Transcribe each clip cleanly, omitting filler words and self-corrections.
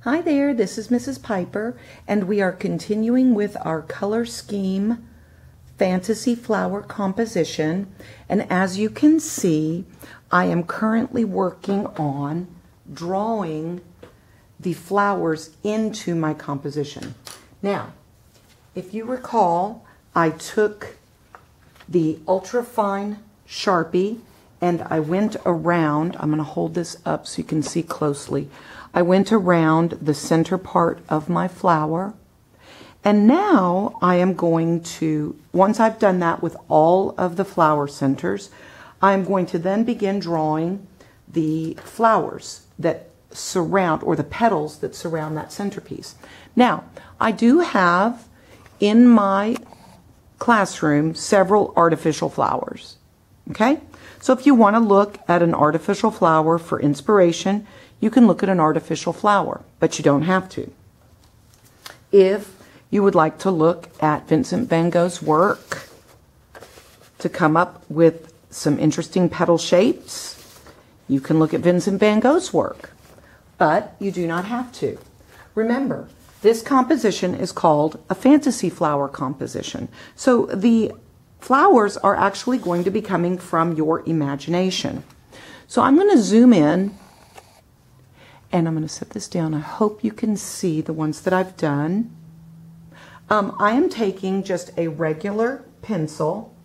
Hi there, this is Mrs. Piper, and we are continuing with our color scheme fantasy flower composition. And as you can see, I am currently working on drawing the flowers into my composition. Now, if you recall, I took the ultrafine Sharpie and I went around. I'm going to hold this up so you can see closely. I went around the center part of my flower, and now I am going to, once I've done that with all of the flower centers, I'm going to then begin drawing the flowers that surround, or the petals that surround that centerpiece. Now, I do have in my classroom several artificial flowers. Okay? So if you want to look at an artificial flower for inspiration, you can look at an artificial flower, but you don't have to. If you would like to look at Vincent van Gogh's work to come up with some interesting petal shapes, you can look at Vincent van Gogh's work, but you do not have to. Remember, this composition is called a fantasy flower composition. So the flowers are actually going to be coming from your imagination. So I'm going to zoom in and I'm going to set this down. I hope you can see the ones that I've done. I am taking just a regular pencil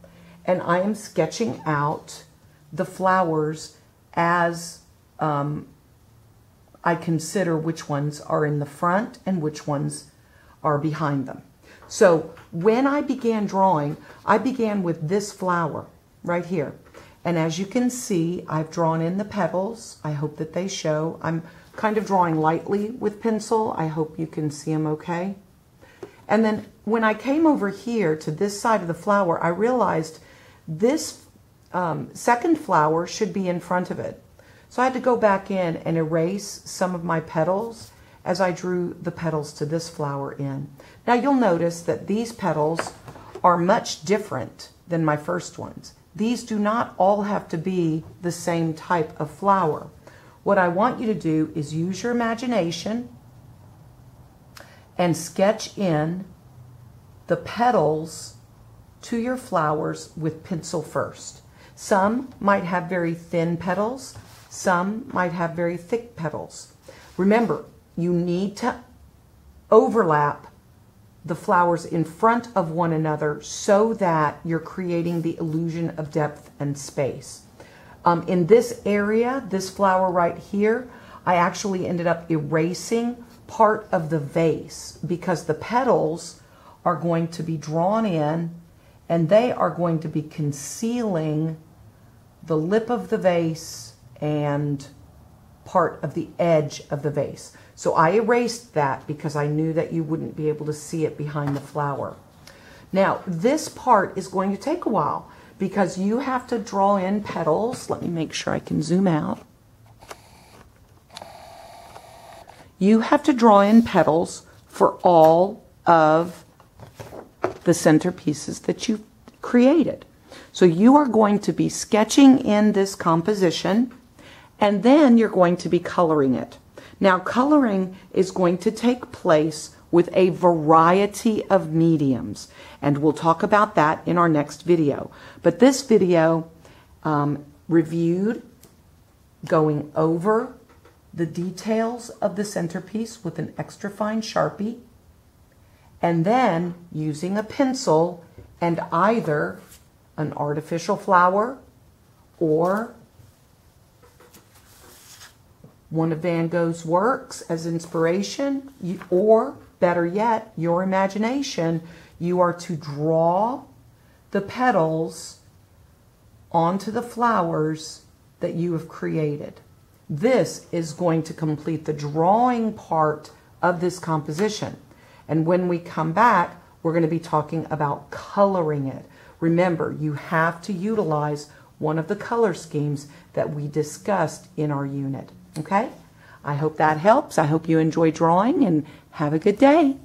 and I am sketching out the flowers as I consider which ones are in the front and which ones are behind them. So when I began drawing, I began with this flower right here. And as you can see, I've drawn in the petals. I hope that they show. I'm kind of drawing lightly with pencil. I hope you can see them okay. And then when I came over here to this side of the flower, I realized this second flower should be in front of it. So I had to go back in and erase some of my petals as I drew the petals to this flower in. Now you'll notice that these petals are much different than my first ones. These do not all have to be the same type of flower. What I want you to do is use your imagination and sketch in the petals to your flowers with pencil first. Some might have very thin petals, some might have very thick petals. Remember, you need to overlap the flowers in front of one another so that you're creating the illusion of depth and space. In this area, this flower right here, I actually ended up erasing part of the vase because the petals are going to be drawn in and they are going to be concealing the lip of the vase and part of the edge of the vase. So I erased that because I knew that you wouldn't be able to see it behind the flower. Now, this part is going to take a while because you have to draw in petals. Let me make sure I can zoom out. You have to draw in petals for all of the centerpieces that you've created. So you are going to be sketching in this composition and then you're going to be coloring it. Now, coloring is going to take place with a variety of mediums, and we'll talk about that in our next video. But this video reviewed going over the details of the centerpiece with an extra fine Sharpie, and then using a pencil and either an artificial flower or one of Van Gogh's works as inspiration, or better yet, your imagination, you are to draw the petals onto the flowers that you have created. This is going to complete the drawing part of this composition. And when we come back, we're going to be talking about coloring it. Remember, you have to utilize one of the color schemes that we discussed in our unit. Okay? I hope that helps. I hope you enjoy drawing and have a good day.